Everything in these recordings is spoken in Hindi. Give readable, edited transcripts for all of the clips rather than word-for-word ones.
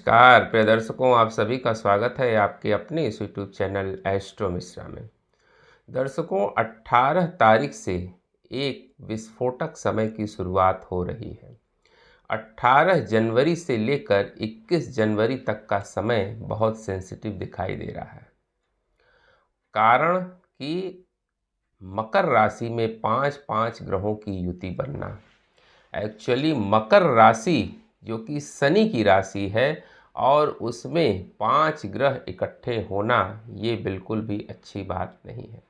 नमस्कार प्रिय दर्शकों, आप सभी का स्वागत है आपके अपने इस यूट्यूब चैनल एस्ट्रो मिश्रा में। दर्शकों, 18 तारीख से एक विस्फोटक समय की शुरुआत हो रही है। 18 जनवरी से लेकर 21 जनवरी तक का समय बहुत सेंसिटिव दिखाई दे रहा है। कारण कि मकर राशि में 5-5 ग्रहों की युति बनना। एक्चुअली मकर राशि जो कि शनि की राशि है और उसमें 5 ग्रह इकट्ठे होना ये बिल्कुल भी अच्छी बात नहीं है।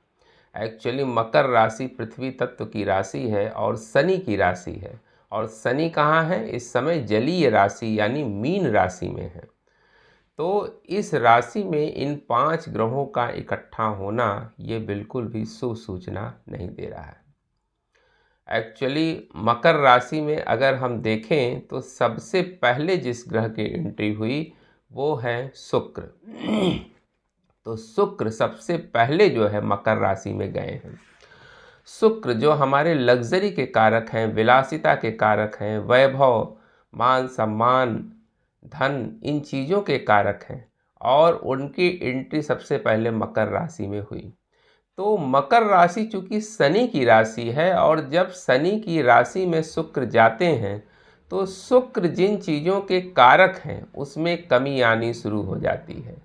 एक्चुअली मकर राशि पृथ्वी तत्व की राशि है और शनि की राशि है, और शनि कहाँ है इस समय? जलीय राशि यानी मीन राशि में है। तो इस राशि में इन 5 ग्रहों का इकट्ठा होना ये बिल्कुल भी शुभ सूचना नहीं दे रहा है। एक्चुअली मकर राशि में अगर हम देखें तो सबसे पहले जिस ग्रह की एंट्री हुई वो है शुक्र। तो शुक्र सबसे पहले जो है मकर राशि में गए हैं। शुक्र जो हमारे लग्जरी के कारक हैं, विलासिता के कारक हैं, वैभव, मान सम्मान, धन, इन चीज़ों के कारक हैं, और उनकी एंट्री सबसे पहले मकर राशि में हुई। तो मकर राशि चूँकि शनि की राशि है, और जब शनि की राशि में शुक्र जाते हैं तो शुक्र जिन चीज़ों के कारक हैं उसमें कमी आनी शुरू हो जाती है,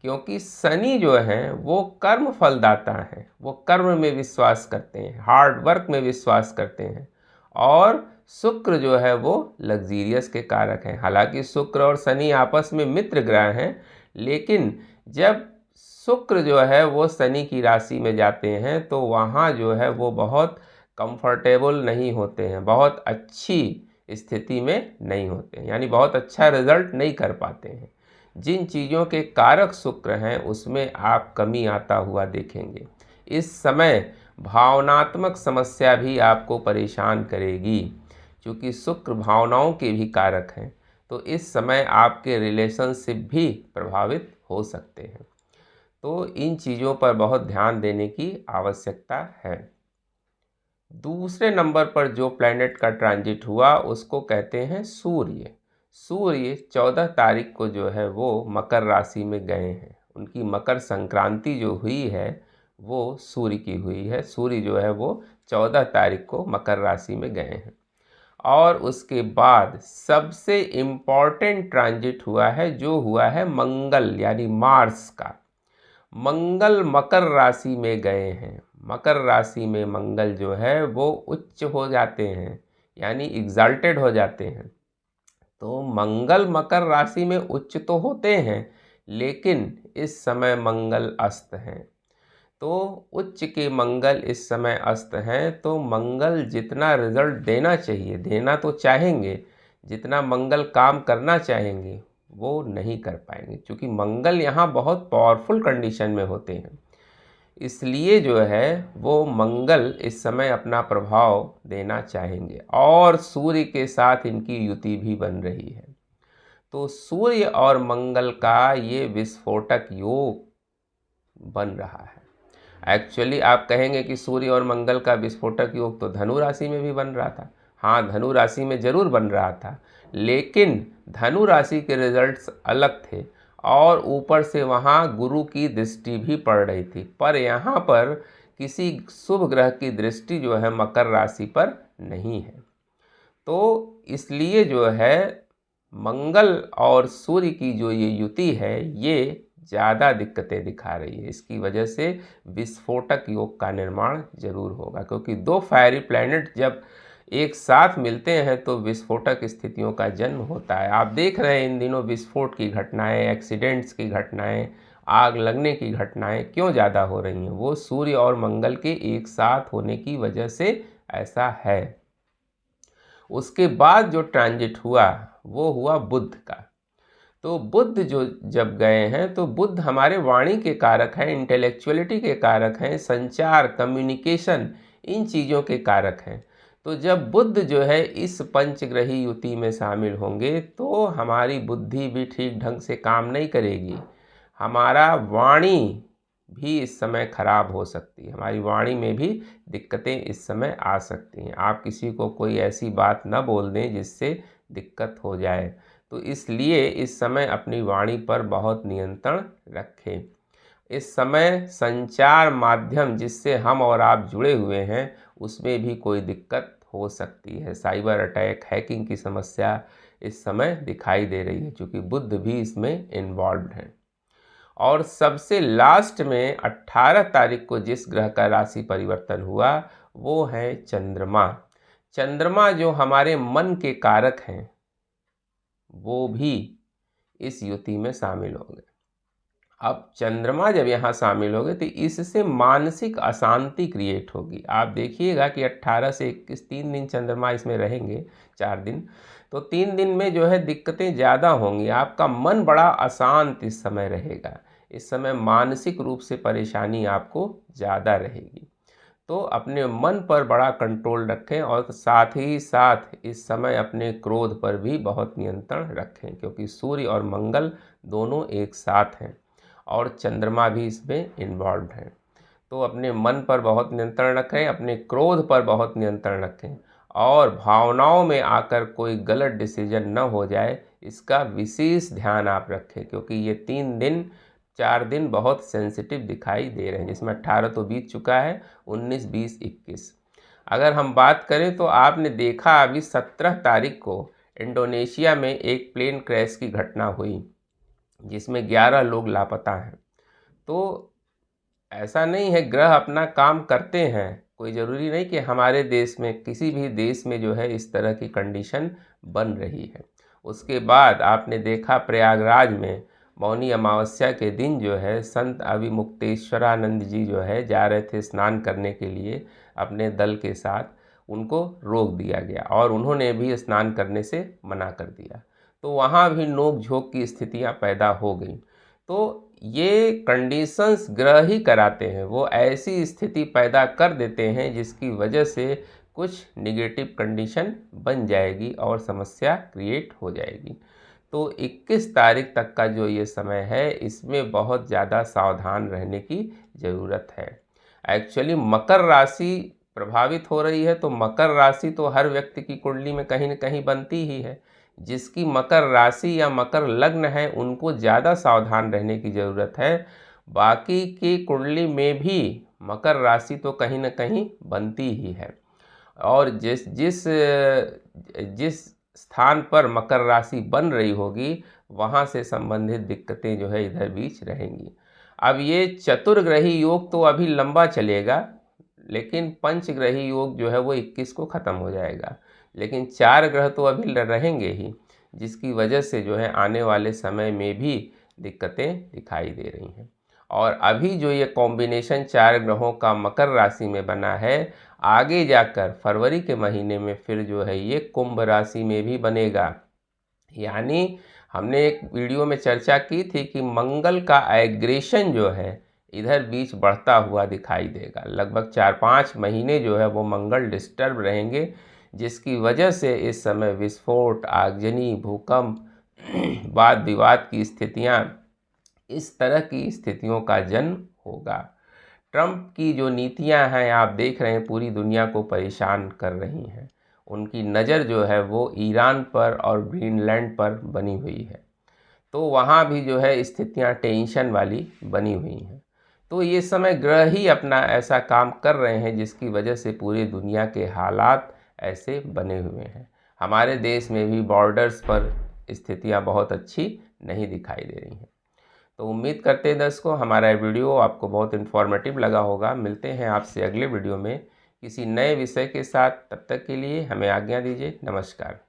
क्योंकि शनि जो है वो कर्म फलदाता है। वो कर्म में विश्वास करते हैं, हार्ड वर्क में विश्वास करते हैं, और शुक्र जो है वो लग्जीरियस के कारक हैं। हालांकि शुक्र और शनि आपस में मित्र ग्रह हैं, लेकिन जब शुक्र जो है वो शनि की राशि में जाते हैं तो वहाँ जो है वो बहुत कंफर्टेबल नहीं होते हैं, बहुत अच्छी स्थिति में नहीं होते हैं, यानी बहुत अच्छा रिजल्ट नहीं कर पाते हैं। जिन चीज़ों के कारक शुक्र हैं उसमें आप कमी आता हुआ देखेंगे। इस समय भावनात्मक समस्या भी आपको परेशान करेगी, क्योंकि शुक्र भावनाओं के भी कारक हैं। तो इस समय आपके रिलेशनशिप भी प्रभावित हो सकते हैं। तो इन चीज़ों पर बहुत ध्यान देने की आवश्यकता है। दूसरे नंबर पर जो प्लैनेट का ट्रांजिट हुआ उसको कहते हैं सूर्य। सूर्य 14 तारीख को जो है वो मकर राशि में गए हैं। उनकी मकर संक्रांति जो हुई है वो सूर्य की हुई है। सूर्य जो है वो 14 तारीख को मकर राशि में गए हैं। और उसके बाद सबसे इम्पॉर्टेंट ट्रांजिट हुआ है जो हुआ है मंगल यानी मार्स का। मंगल मकर राशि में गए हैं। मकर राशि में मंगल जो है वो उच्च हो जाते हैं, यानी एग्जाल्टेड हो जाते हैं। तो मंगल मकर राशि में उच्च तो होते हैं, लेकिन इस समय मंगल अस्त हैं। तो उच्च के मंगल इस समय अस्त हैं, तो मंगल जितना रिजल्ट देना चाहिए, देना तो चाहेंगे, जितना मंगल काम करना चाहेंगे वो नहीं कर पाएंगे, क्योंकि मंगल यहाँ बहुत पावरफुल कंडीशन में होते हैं। इसलिए जो है वो मंगल इस समय अपना प्रभाव देना चाहेंगे, और सूर्य के साथ इनकी युति भी बन रही है। तो सूर्य और मंगल का ये विस्फोटक योग बन रहा है। एक्चुअली आप कहेंगे कि सूर्य और मंगल का विस्फोटक योग तो धनु राशि में भी बन रहा था। हाँ, धनु राशि में ज़रूर बन रहा था, लेकिन धनु राशि के रिजल्ट्स अलग थे, और ऊपर से वहाँ गुरु की दृष्टि भी पड़ रही थी। पर यहाँ पर किसी शुभ ग्रह की दृष्टि जो है मकर राशि पर नहीं है। तो इसलिए जो है मंगल और सूर्य की जो ये युति है ये ज़्यादा दिक्कतें दिखा रही है। इसकी वजह से विस्फोटक योग का निर्माण जरूर होगा, क्योंकि दो फायरी प्लैनेट जब एक साथ मिलते हैं तो विस्फोटक स्थितियों का जन्म होता है। आप देख रहे हैं इन दिनों विस्फोट की घटनाएं, एक्सीडेंट्स की घटनाएं, आग लगने की घटनाएं क्यों ज़्यादा हो रही हैं? वो सूर्य और मंगल के एक साथ होने की वजह से ऐसा है। उसके बाद जो ट्रांजिट हुआ वो हुआ बुध का। तो बुध जो जब गए हैं तो बुध हमारे वाणी के कारक हैं, इंटेलेक्चुअलिटी के कारक हैं, संचार, कम्युनिकेशन, इन चीज़ों के कारक हैं। तो जब बुध जो है इस पंचग्रही युति में शामिल होंगे तो हमारी बुद्धि भी ठीक ढंग से काम नहीं करेगी। हमारा वाणी भी इस समय खराब हो सकती है, हमारी वाणी में भी दिक्कतें इस समय आ सकती हैं। आप किसी को कोई ऐसी बात न बोल दें जिससे दिक्कत हो जाए। तो इसलिए इस समय अपनी वाणी पर बहुत नियंत्रण रखें। इस समय संचार माध्यम जिससे हम और आप जुड़े हुए हैं उसमें भी कोई दिक्कत हो सकती है। साइबर अटैक, हैकिंग की समस्या इस समय दिखाई दे रही है, क्योंकि बुध भी इसमें इन्वॉल्व है। और सबसे लास्ट में 18 तारीख को जिस ग्रह का राशि परिवर्तन हुआ वो है चंद्रमा। चंद्रमा जो हमारे मन के कारक हैं वो भी इस युति में शामिल होंगे। अब चंद्रमा जब यहाँ शामिल होंगे तो इससे मानसिक अशांति क्रिएट होगी। आप देखिएगा कि 18 से 21 3 दिन चंद्रमा इसमें रहेंगे, 4 दिन, तो 3 दिन में जो है दिक्कतें ज़्यादा होंगी। आपका मन बड़ा अशांत इस समय रहेगा। इस समय मानसिक रूप से परेशानी आपको ज़्यादा रहेगी। तो अपने मन पर बड़ा कंट्रोल रखें और साथ ही साथ इस समय अपने क्रोध पर भी बहुत नियंत्रण रखें, क्योंकि सूर्य और मंगल दोनों एक साथ हैं और चंद्रमा भी इसमें इन्वॉल्व है। तो अपने मन पर बहुत नियंत्रण रखें, अपने क्रोध पर बहुत नियंत्रण रखें और भावनाओं में आकर कोई गलत डिसीजन न हो जाए, इसका विशेष ध्यान आप रखें, क्योंकि ये 3 दिन 4 दिन बहुत सेंसिटिव दिखाई दे रहे हैं, जिसमें 18 तो बीत चुका है, 19, 20, 21। अगर हम बात करें तो आपने देखा अभी 17 तारीख को इंडोनेशिया में एक प्लेन क्रैश की घटना हुई जिसमें 11 लोग लापता हैं। तो ऐसा नहीं है, ग्रह अपना काम करते हैं, कोई ज़रूरी नहीं कि हमारे देश में, किसी भी देश में जो है इस तरह की कंडीशन बन रही है। उसके बाद आपने देखा प्रयागराज में मौनी अमावस्या के दिन जो है संत अभिमुक्तेश्वरानंद जी जो है जा रहे थे स्नान करने के लिए अपने दल के साथ, उनको रोक दिया गया और उन्होंने भी स्नान करने से मना कर दिया। तो वहाँ भी नोक झोंक की स्थितियाँ पैदा हो गई। तो ये कंडीशंस ग्रह ही कराते हैं, वो ऐसी स्थिति पैदा कर देते हैं जिसकी वजह से कुछ निगेटिव कंडीशन बन जाएगी और समस्या क्रिएट हो जाएगी। तो 21 तारीख तक का जो ये समय है इसमें बहुत ज़्यादा सावधान रहने की ज़रूरत है। एक्चुअली मकर राशि प्रभावित हो रही है, तो मकर राशि तो हर व्यक्ति की कुंडली में कहीं न कहीं बनती ही है। जिसकी मकर राशि या मकर लग्न है उनको ज़्यादा सावधान रहने की ज़रूरत है। बाकी की कुंडली में भी मकर राशि तो कहीं न कहीं बनती ही है और जिस जिस जिस स्थान पर मकर राशि बन रही होगी वहाँ से संबंधित दिक्कतें जो है इधर बीच रहेंगी। अब ये चतुर्ग्रही योग तो अभी लंबा चलेगा, लेकिन पंचग्रही योग जो है वो 21 को ख़त्म हो जाएगा, लेकिन 4 ग्रह तो अभी रहेंगे ही, जिसकी वजह से जो है आने वाले समय में भी दिक्कतें दिखाई दे रही हैं। और अभी जो ये कॉम्बिनेशन 4 ग्रहों का मकर राशि में बना है, आगे जाकर फरवरी के महीने में फिर जो है ये कुंभ राशि में भी बनेगा। यानी हमने एक वीडियो में चर्चा की थी कि मंगल का एग्रेशन जो है इधर बीच बढ़ता हुआ दिखाई देगा। लगभग 4-5 महीने जो है वो मंगल डिस्टर्ब रहेंगे, जिसकी वजह से इस समय विस्फोट, आगजनी, भूकंप, वाद विवाद की स्थितियां, इस तरह की स्थितियों का जन्म होगा। ट्रंप की जो नीतियां हैं आप देख रहे हैं पूरी दुनिया को परेशान कर रही हैं। उनकी नज़र जो है वो ईरान पर और ग्रीनलैंड पर बनी हुई है, तो वहाँ भी जो है स्थितियाँ टेंशन वाली बनी हुई हैं। तो ये समय ग्रह ही अपना ऐसा काम कर रहे हैं जिसकी वजह से पूरी दुनिया के हालात ऐसे बने हुए हैं। हमारे देश में भी बॉर्डर्स पर स्थितियाँ बहुत अच्छी नहीं दिखाई दे रही हैं। तो उम्मीद करते हैं दर्शकों हमारा वीडियो आपको बहुत इन्फॉर्मेटिव लगा होगा। मिलते हैं आपसे अगले वीडियो में किसी नए विषय के साथ, तब तक के लिए हमें आज्ञा दीजिए। नमस्कार।